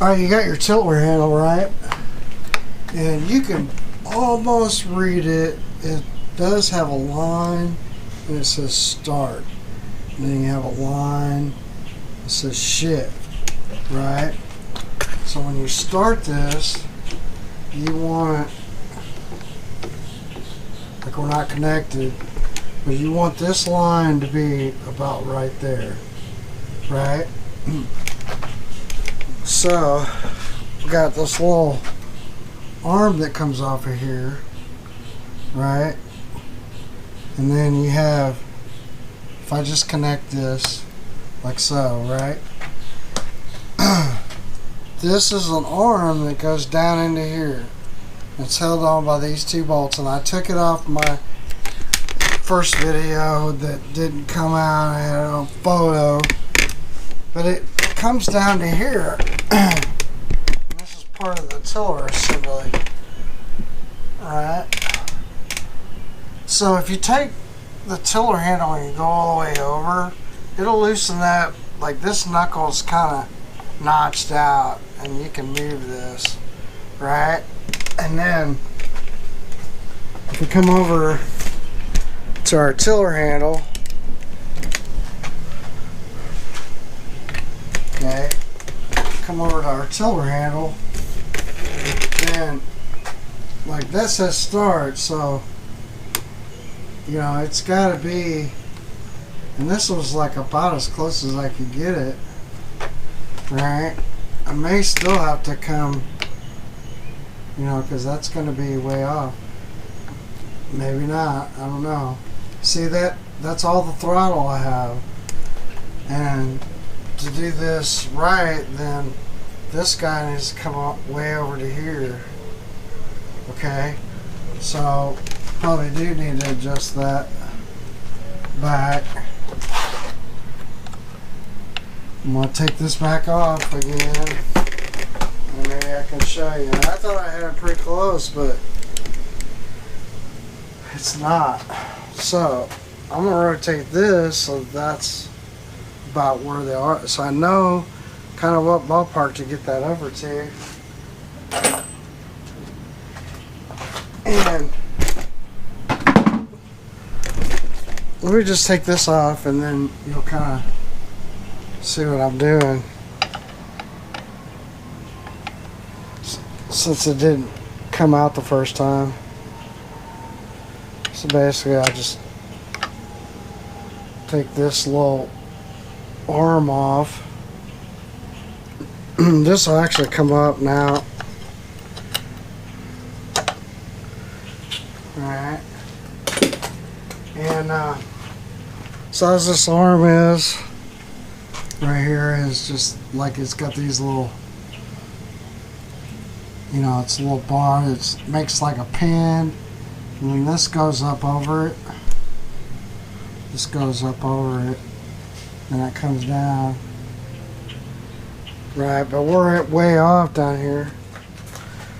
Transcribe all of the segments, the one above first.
Alright, you got your tiller handle, right? And you can almost read it. It does have a line and it says start. And then you have a line that says shift, right? So when you start this, you want, like we're not connected, but you want this line to be about right there, right? So, we got this little arm that comes off of here, right? And then you have, if I just connect this like so, right? This is an arm that goes down into here. It's held on by these two bolts, and I took it off my first video that didn't come out. I had a photo, but it comes down to here. This is part of the tiller assembly. Alright. So if you take the tiller handle and you go all the way over, it'll loosen that. Like this knuckle's kind of notched out, and you can move this, right? And then if we come over to our tiller handle, okay, come over to our tiller handle, and like that says start, so you know it's got to be, and this was like about as close as I could get it, right? I may still have to come, you know, because that's going to be way off. Maybe not, I don't know. See, that's all the throttle I have, and to do this right, then this guy needs to come up way over to here. Okay, so probably do need to adjust that back. I'm going to take this back off again, and maybe I can show you. I thought I had it pretty close, but it's not. So I'm going to rotate this so that's about where they are, so I know kind of what ballpark to get that over to. And let me just take this off, and then you'll kind of see what I'm doing, since it didn't come out the first time. So basically I just take this little arm off. This will actually come up now. Alright. And so as this arm is right here, is just like it's got these little, you know, it's a little bar that makes like a pin, and then this goes up over it. This goes up over it, and that comes down. Right, but we're way off down here.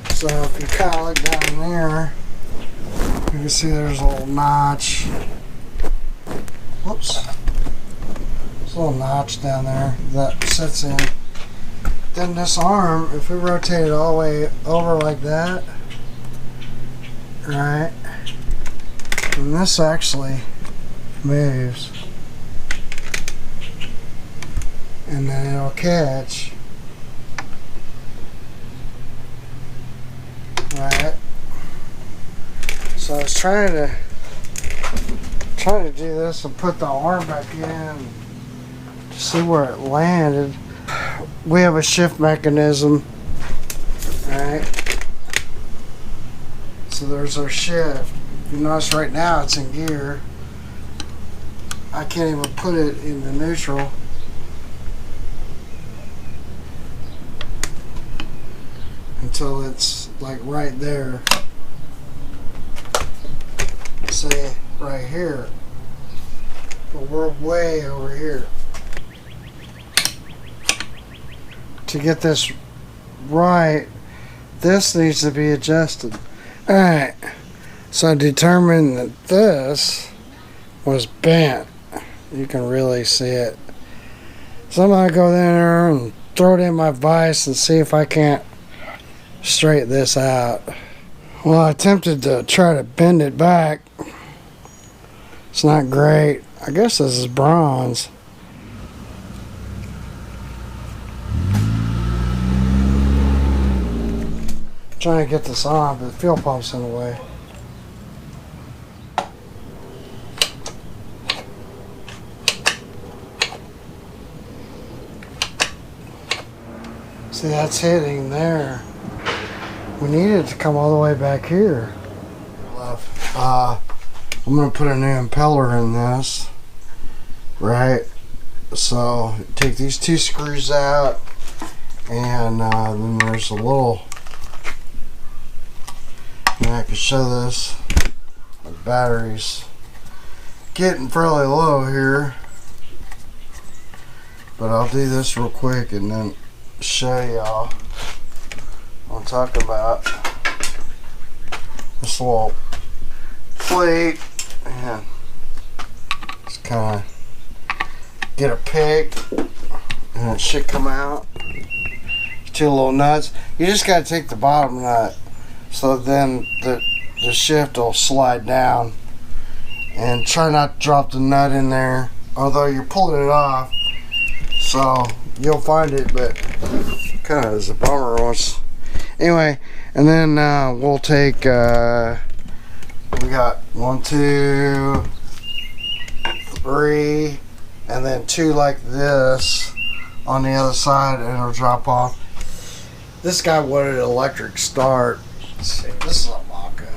So if you kind of look down there, you can see there's a little notch. Whoops. There's a little notch down there that sits in. Then this arm, if we rotate it all the way over like that, right, and this actually moves, and then it'll catch. Right. So I was trying to do this and put the arm back in to see where it landed. We have a shift mechanism, right? So there's our shift. If you notice right now it's in gear. I can't even put it in the neutral. Until it's like right there. Say right here. But we're way over here. To get this right, this needs to be adjusted. Alright, so I determined that this was bent. You can really see it. So I'm going to go there and throw it in my vise and see if I can't straighten this out. Well, I attempted to try to bend it back. It's not great. I guess this is bronze. Trying to get this on, but the fuel pump's in the way. See, that's hitting there. We need it to come all the way back here. I'm gonna put a new impeller in this, right? So take these two screws out, and then there's a little. And I can show this. The battery's getting fairly low here, but I'll do this real quick and then show y'all what I'm talking about. This little plate, and just kind of get a pick, and it should come out. Two little nuts. You just got to take the bottom nut, so then the shift will slide down, and try not to drop the nut in there, although you're pulling it off, so you'll find it, but kind of is a bummer once. Anyway, and then we'll take we got 1, 2, 3, and then 2 like this on the other side, and it'll drop off. This guy wanted an electric start. Let's see, this is a mock-up.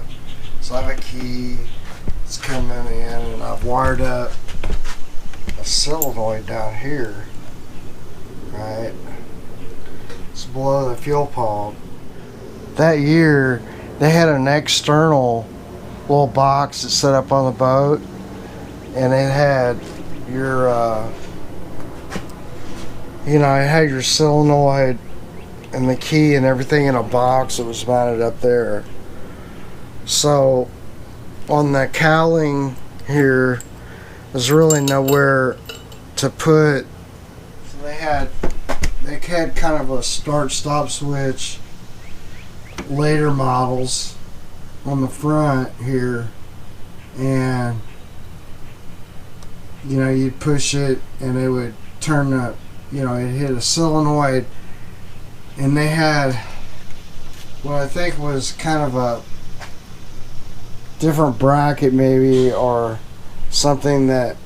So I have a key. It's coming in, and I've wired up a solenoid down here. Right, it's below the fuel pump. That year, they had an external little box that's set up on the boat, and it had your, it had your solenoid and the key and everything in a box that was mounted up there. So on the cowling here, there's really nowhere to put. So they had kind of a start-stop switch, later models, on the front here, and you'd push it and it would turn up, it hit a solenoid, and they had what I think was kind of a different bracket maybe, or something that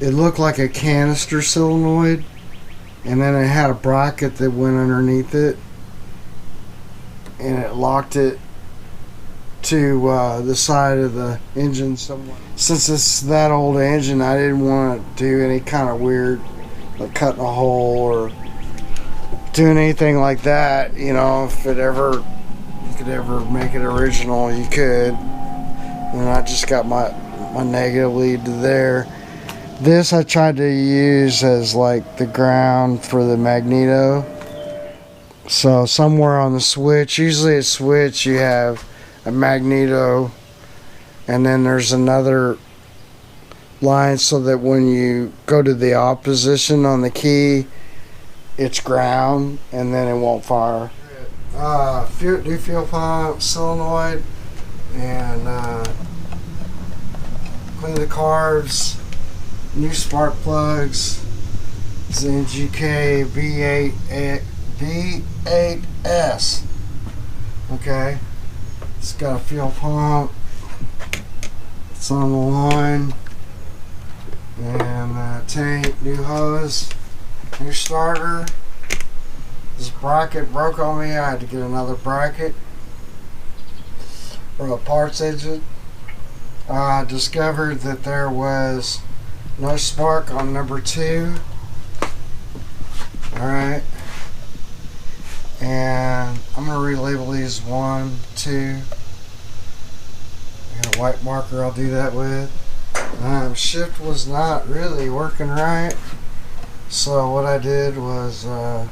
it looked like a canister solenoid, and then it had a bracket that went underneath it, and it locked it to the side of the engine somewhere. Since it's that old engine, I didn't want to do any kind of weird, like cutting a hole or doing anything like that. If you could ever make it original, you could. And I just got my negative lead to there. This I tried to use as like the ground for the magneto. So somewhere on the switch, usually a switch, you have a magneto, and then there's another line so that when you go to the off position on the key, it's ground, and then it won't fire. New fuel pump, solenoid, and clean the carbs, new spark plugs. It's the NGK V8S. Okay, it's got a fuel pump. It's on the line, and tank, new hose, new starter. This bracket broke on me. I had to get another bracket from a parts agent. I discovered that there was no spark on number 2. Alright. And I'm going to relabel these 1, 2. I got a white marker I'll do that with. Shift was not really working right. So what I did was, like,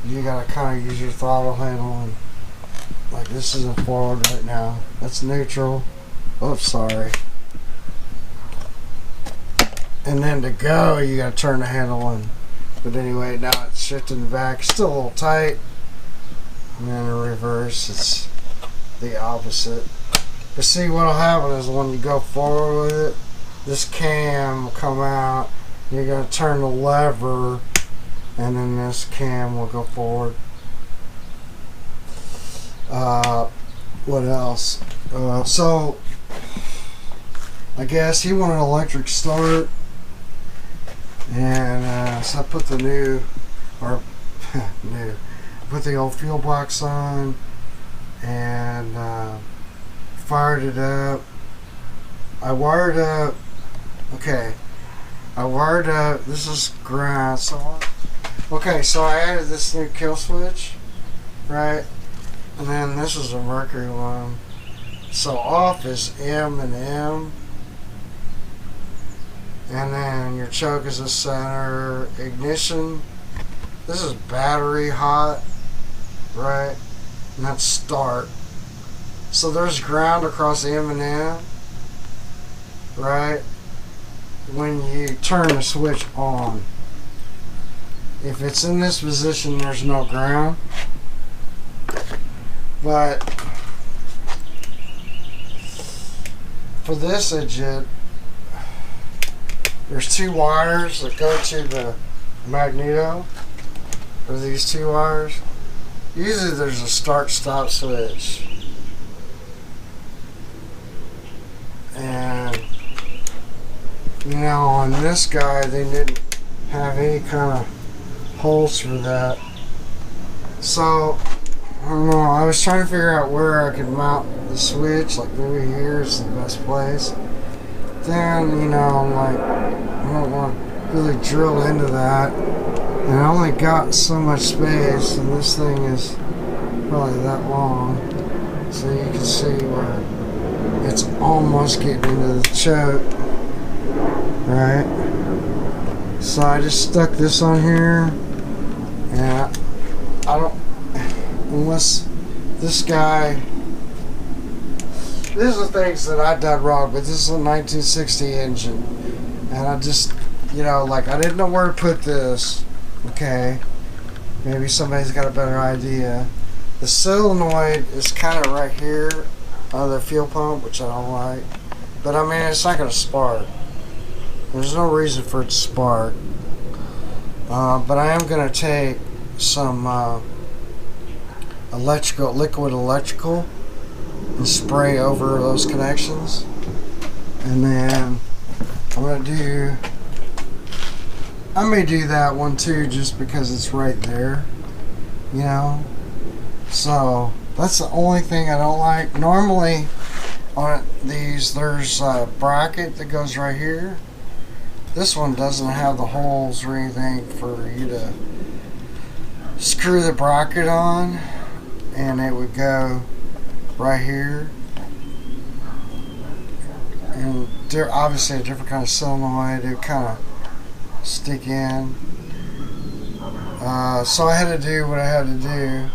you gotta kind of use your throttle handle, and like this isn't forward right now. That's neutral. Oops, sorry. And then to go, you gotta turn the handle and But anyway, now it's shifting back. Still a little tight. And then in reverse, it's the opposite. But see, what'll happen is when you go forward with it, this cam will come out. You're going to turn the lever, and then this cam will go forward. What else? So, I guess he wanted an electric start. And so I put the put the old fuel box on and fired it up. I wired up. This is ground. So I added this new kill switch, right? And then this is a mercury one. So off is M and M. And then your choke is the center. Ignition. This is battery hot, right? And that's start. So there's ground across M and M, right? When you turn the switch on. If it's in this position, there's no ground. But for this engine, there's two wires that go to the magneto, or these two wires. Usually there's a start-stop switch. And, you know, on this guy, they didn't have any kind of holes for that. So, I don't know, I was trying to figure out where I could mount the switch, like maybe here is the best place. Then, you know, I'm like, I don't want to really drill into that. And I only got so much space, and this thing is probably that long. So you can see where it's almost getting into the choke. Right? So I just stuck this on here. And I don't, unless this guy, these are things that I done wrong, but this is a 1960 engine, and I just, you know, like, I didn't know where to put this. Okay, maybe somebody's got a better idea. The solenoid is kind of right here on the fuel pump, which I don't like, but I mean, it's not going to spark. There's no reason for it to spark. But I am going to take some liquid electrical and spray over those connections, and then I may do that one too, just because it's right there, you know. So that's the only thing I don't like. Normally on these, there's a bracket that goes right here. This one doesn't have the holes or anything for you to screw the bracket on, and it would go right here. And they're obviously a different kind of solenoid. It would kind of stick in. So I had to do what I had to do.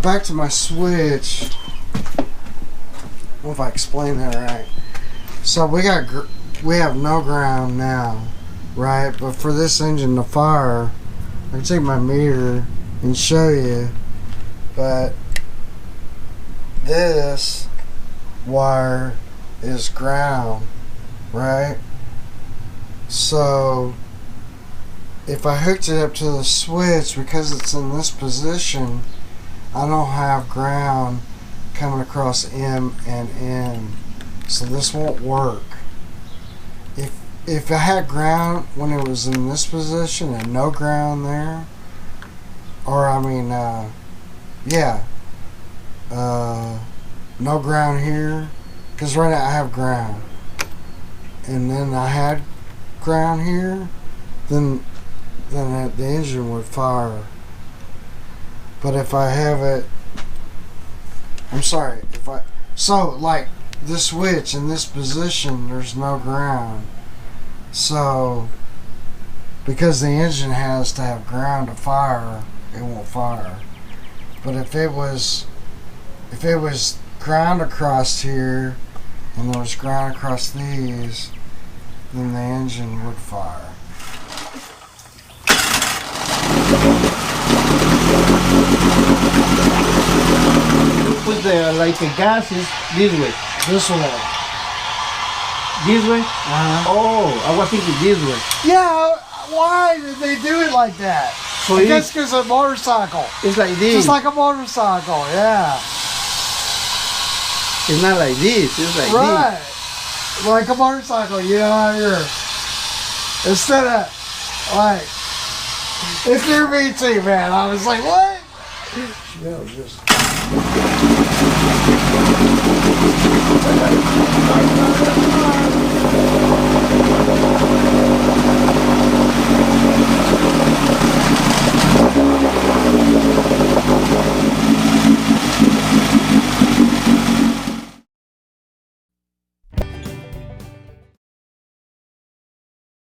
Back to my switch. I don't know if I explained that right. So we have no ground now, right? But for this engine to fire, I can take my meter and show you. But this wire is ground, right? So if I hooked it up to the switch, because it's in this position, I don't have ground coming across M and N, so this won't work. If I had ground when it was in this position and no ground there, or I mean, no ground here, because right now I have ground, and then I had ground here, then the engine would fire. But if I have it, so like this switch in this position, there's no ground. So because the engine has to have ground to fire, it won't fire. But if it was ground across here and there was ground across these, then the engine would fire. put the like the gas is this way. This way. This way? Oh, I was thinking this way. yeah. Why did they do it like that? So I guess because a motorcycle. It's like this. Just like a motorcycle, yeah. It's not like this. It's like Right. Like a motorcycle, you know, you're instead of like if you're me too, man. I was like, what? You know, just